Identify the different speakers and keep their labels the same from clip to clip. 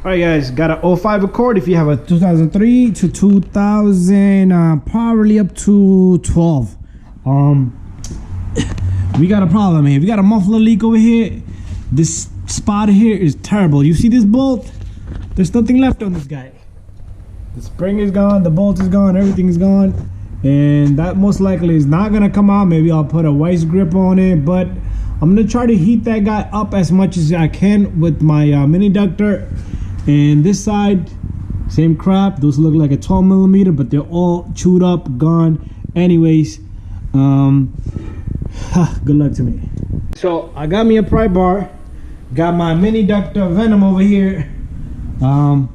Speaker 1: All right, guys, got a 05 Accord. If you have a 2003 to 2000, probably up to 12. We got a problem here. We got a muffler leak over here. This spot here is terrible. You see this bolt? There's nothing left on this guy. The spring is gone, the bolt is gone, everything is gone, and that most likely is not gonna come out. Maybe I'll put a vice grip on it, but I'm gonna try to heat that guy up as much as I can with my mini ductor. And this side, same crap. Those look like a 12 millimeter, but they're all chewed up, gone. Anyways, good luck to me. So I got me a pry bar, got my mini ductor Venom over here. I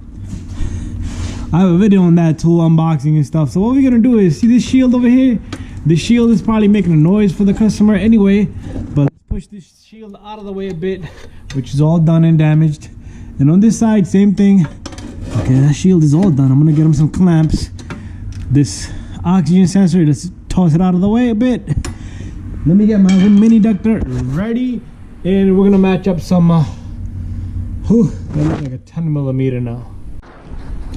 Speaker 1: have a video on that tool unboxing and stuff. So what we're gonna do is, see this shield over here? The shield is probably making a noise for the customer anyway, but let's push this shield out of the way a bit, which is all done and damaged. And on this side, same thing. Okay, that shield is all done. I'm gonna get him some clamps. This oxygen sensor, let's toss it out of the way a bit. Let me get my mini ductor ready, and we're gonna match up some that look like a 10 millimeter now.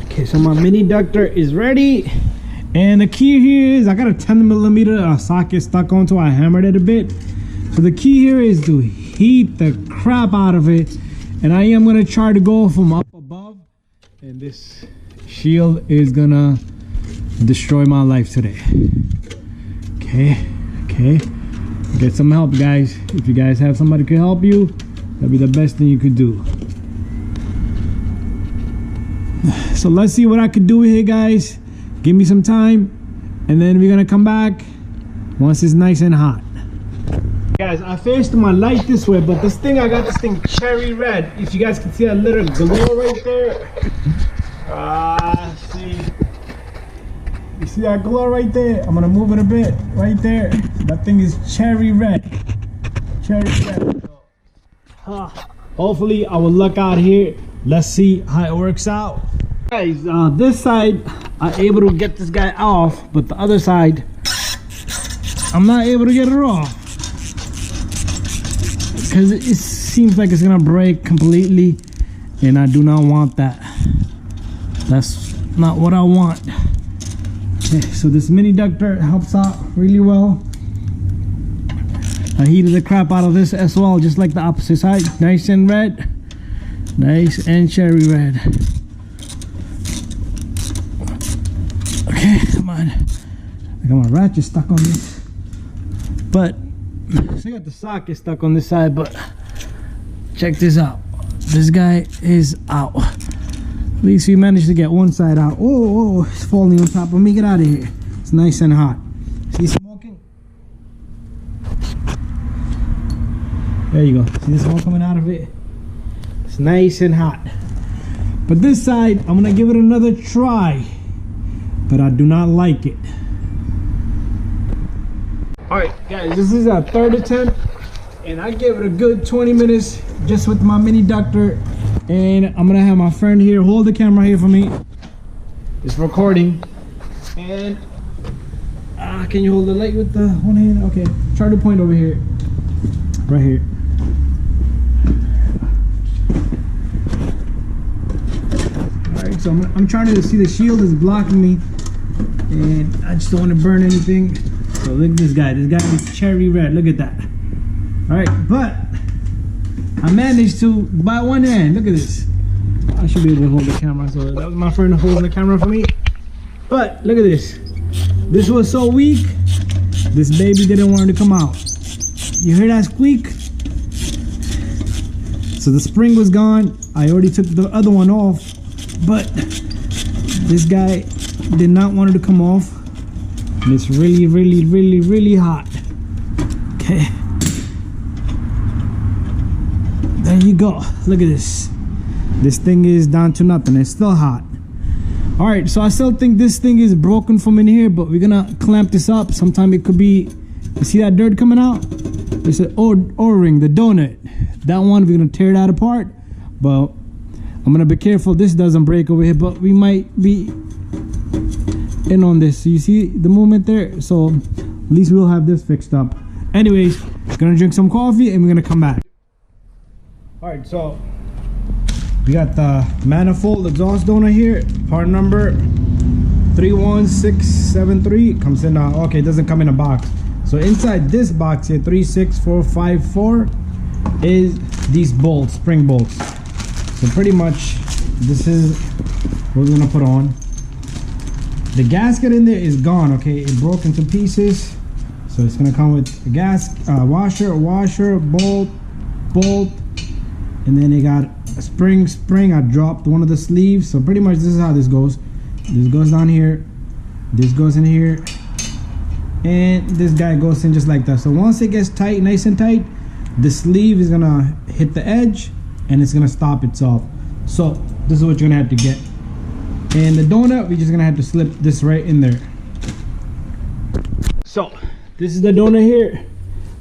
Speaker 1: Okay, so my mini ductor is ready, and the key here is I got a 10 millimeter socket stuck onto. I hammered it a bit. So the key here is to heat the crap out of it, and I am gonna try to go from up above, and this shield is gonna destroy my life today. Okay, get some help, guys. If you guys have somebody who can help you, that'd be the best thing you could do. So let's see what I could do here, guys. Give me some time, and then we're gonna come back once it's nice and hot. Guys, I faced my light this way, but this thing, I got this thing cherry red. If you guys can see that little glow right there. See, you see that glow right there? I'm gonna move it a bit right there. That thing is cherry red. Cherry red. Hopefully I will luck out here. Let's see how it works out. Guys, this side I'm able to get this guy off, but the other side I'm not able to get it off because it seems like it's gonna break completely, and I do not want that. That's not what I want. Okay, so this mini ductor helps out really well. I heated the crap out of this as well, just like the opposite side. Nice and red, nice and cherry red. Okay, come on. I got my ratchet stuck on this, but so I got the socket stuck on this side. But check this out, this guy is out. At least we managed to get one side out. Oh, it's falling on top of me. Get out of here. It's nice and hot. See smoking? There you go. See the smoke coming out of it? It's nice and hot. But this side, I'm gonna give it another try, but I do not like it. All right, guys, this is our third attempt, and I gave it a good 20 minutes just with my mini ductor. And I'm gonna have my friend here hold the camera here for me. It's recording. And can you hold the light with the one hand? Okay, try to point over here, right here. All right, so I'm trying to see, the shield is blocking me, and I just don't want to burn anything. So look at this guy. This guy is cherry red. Look at that. All right, but I managed to, by one hand, look at this. I should be able to hold the camera. So that was my friend holding the camera for me. But look at this. This was so weak, this baby didn't want to come out. You hear that squeak? So the spring was gone. I already took the other one off, but this guy did not want it to come off. And it's really, really, really, really hot. Okay. There you go. Look at this. This thing is down to nothing. It's still hot. All right, so I still think this thing is broken from in here, but we're gonna clamp this up. Sometime it could be, you see that dirt coming out? It's an O-ring, the donut. That one, we're gonna tear that apart, but I'm gonna be careful this doesn't break over here, but we might be in on this. So you see the movement there? So at least we'll have this fixed up. Anyways, gonna drink some coffee and we're gonna come back. All right, so We got the manifold exhaust donor here, part number 31673. Comes in okay, it doesn't come in a box. So inside this box here, 36454, is these bolts, spring bolts. So pretty much this is what we're gonna put on. The gasket in there is gone, okay? It broke into pieces. So it's gonna come with a washer, bolt, and then they got a spring. I dropped one of the sleeves. So pretty much this is how this goes. This goes down here, this goes in here, and this guy goes in just like that. So once it gets tight, nice and tight, the sleeve is gonna hit the edge and it's gonna stop itself. So this is what you're gonna have to get. And the donut, we're just gonna have to slip this right in there. So this is the donut here.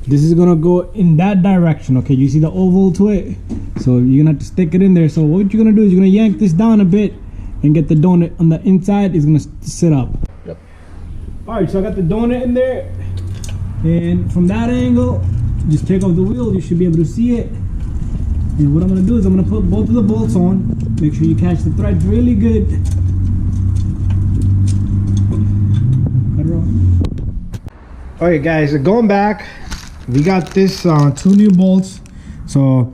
Speaker 1: This is gonna go in that direction, okay? You see the oval to it? So you're gonna have to stick it in there. So what you're gonna do is you're gonna yank this down a bit and get the donut on the inside. Is gonna sit up. Yep. All right, so I got the donut in there, and from that angle, just take off the wheel. You should be able to see it. And what I'm gonna do is I'm gonna put both of the bolts on. Make sure you catch the threads really good. Cut it off. All right, guys, so going back, we got this 2 new bolts. So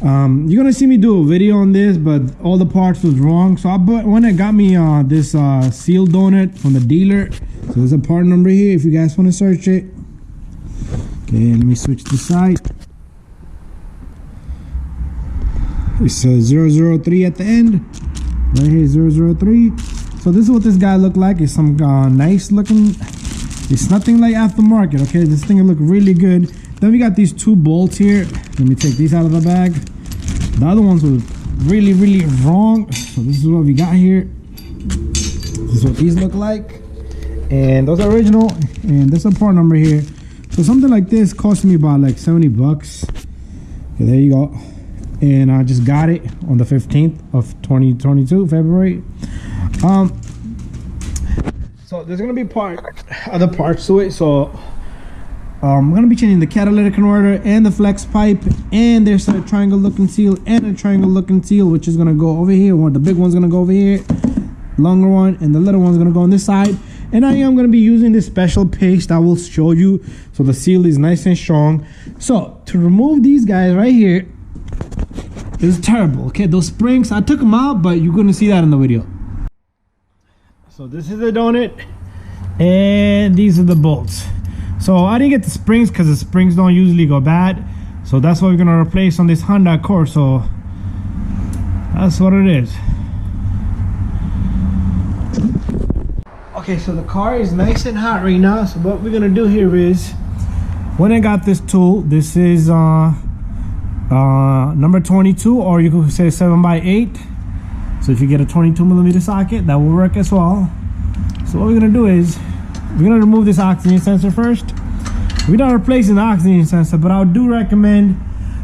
Speaker 1: you're gonna see me do a video on this, but all the parts was wrong. So I went and got me this sealed donut from the dealer. So there's a part number here if you guys want to search it. Okay, let me switch the side. It's 003 at the end. Right here, 003. So this is what this guy looked like. It's some nice looking. It's nothing like aftermarket, okay? This thing will look really good. Then we got these 2 bolts here. Let me take these out of the bag. The other ones were really, really wrong. So this is what we got here. This is what these look like. And those are original. And there's a part number here. So something like this cost me about like 70 bucks. Okay, there you go. And I just got it on the 15th of 2022, February. So there's gonna be other parts to it. So I'm gonna be changing the catalytic converter and the flex pipe, and there's a triangle looking seal and a triangle looking seal, which is gonna go over here. The big one's gonna go over here, longer one, and the little one's gonna go on this side. And I am gonna be using this special paste I will show you, so the seal is nice and strong. So to remove these guys right here, it's terrible. Okay, those springs, I took them out, but you're gonna see that in the video. So this is the donut, and these are the bolts. So I didn't get the springs because the springs don't usually go bad. So that's what we're gonna replace on this Honda Accord. So that's what it is. Okay, so the car is nice and hot right now. So what we're gonna do here is, when I got this tool, this is number 22, or you could say 7x8. So if you get a 22mm socket, that will work as well. So what we're gonna do is, we're gonna remove this oxygen sensor first. We're not replacing the oxygen sensor, but I do recommend,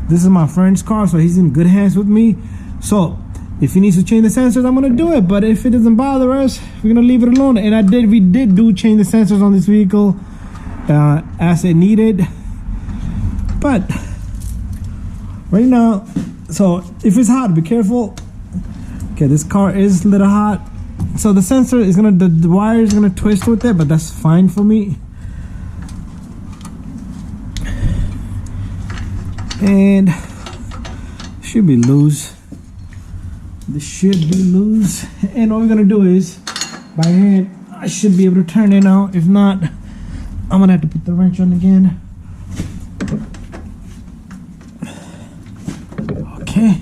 Speaker 1: this is my friend's car, so he's in good hands with me. So if he needs to change the sensors, I'm gonna do it. But if it doesn't bother us, we're gonna leave it alone. And we did change the sensors on this vehicle as it needed. But right now, so if it's hot, be careful. Okay, this car is a little hot. So the sensor is gonna, the wire is gonna twist with it, but that's fine for me. And should be loose. This should be loose. And all we're gonna do is, by hand, I should be able to turn it now. If not, I'm gonna have to put the wrench on again. Okay,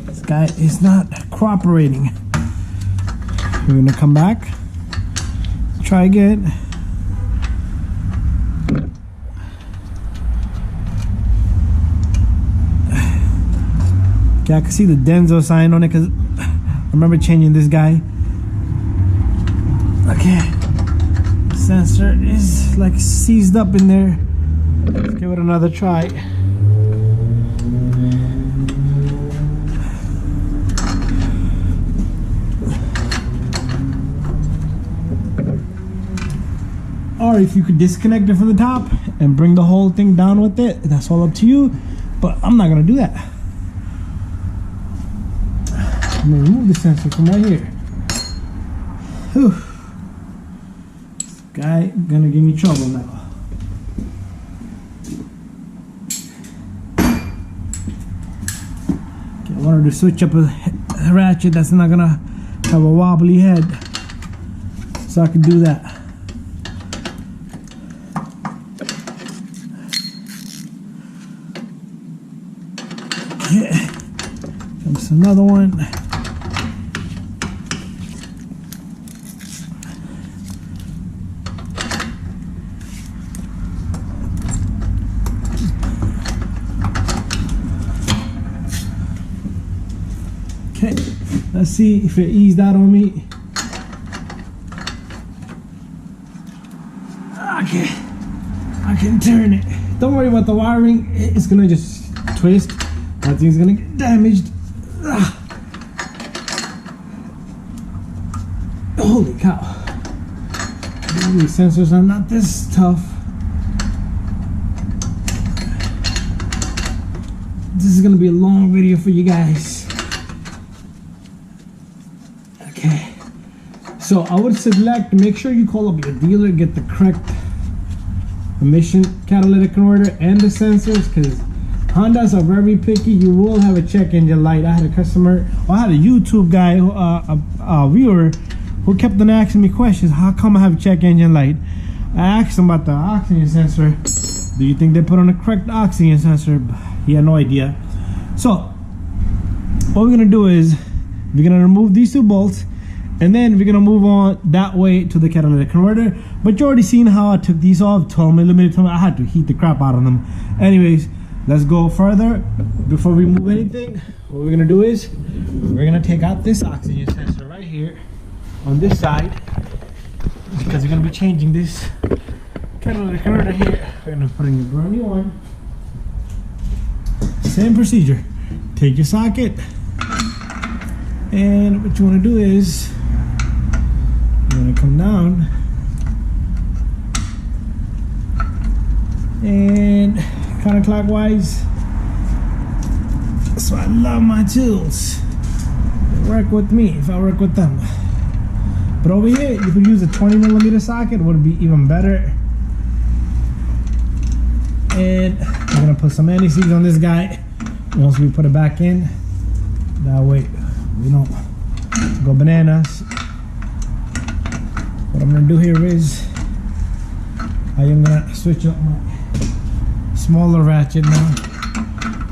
Speaker 1: this guy is not cooperating. We're gonna come back, try again. Okay, I can see the Denso sign on it because I remember changing this guy. Okay, the sensor is like seized up in there. Let's give it another try. Or if you could disconnect it from the top and bring the whole thing down with it, that's all up to you, but I'm not gonna do that. I'm gonna remove the sensor from right here. Whew. This guy gonna give me trouble now. Okay, I wanted to switch up a ratchet that's not gonna have a wobbly head, so I can do that. Okay, comes another one. Okay, let's see if it eased out on me. Okay, I can turn it. Don't worry about the wiring, it's gonna just twist. That thing's gonna get damaged. Holy cow. These sensors are not this tough. This is gonna be a long video for you guys. Okay, so I would select, make sure you call up your dealer, get the correct emission catalytic converter and the sensors, because Hondas are very picky. You will have a check engine light. I had a customer, I had a YouTube guy, a viewer, who kept on asking me questions. How come I have a check engine light? I asked him about the oxygen sensor. Do you think they put on the correct oxygen sensor? He had no idea. So what we're gonna do is we're gonna remove these two bolts, and then we're gonna move on that way to the catalytic converter. But you already seen how I took these off, 12mm. I had to heat the crap out of them. Anyways, let's go further. Before we move anything, what we're gonna do is we're gonna take out this oxygen sensor right here on this side, because we're gonna be changing this catalytic converter here. We're gonna put in a brand new one. Same procedure. Take your socket, and what you want to do is you want to come down and counterclockwise. So I love my tools. They work with me if I work with them. But over here, you could use a 20mm socket, would be even better. And I'm gonna put some anti-seize on this guy once we put it back in. That way we don't go bananas. What I'm gonna do here is I am gonna switch up my smaller ratchet now,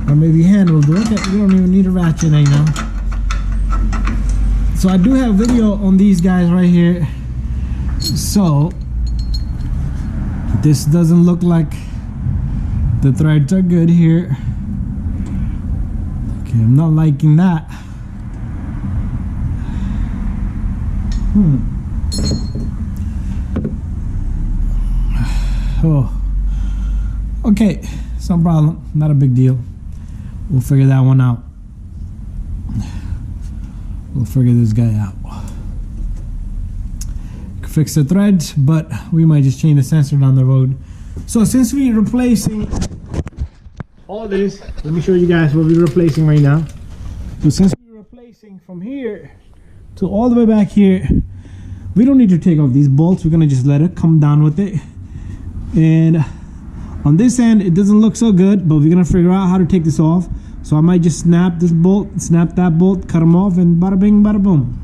Speaker 1: or maybe hand will do it. Okay, we don't even need a ratchet right now. So I do have video on these guys right here. So this doesn't look like the threads are good here. Okay, I'm not liking that. Oh, okay, some problem, not a big deal. We'll figure that one out. We'll figure this guy out. Fix the threads, but we might just change the sensor down the road. So since we're replacing all this, let me show you guys what we're replacing right now. So since we're replacing from here to all the way back here, we don't need to take off these bolts. We're gonna just let it come down with it. And on this end, it doesn't look so good, but we're gonna figure out how to take this off. So I might just snap this bolt, snap that bolt, cut them off, and bada bing, bada boom.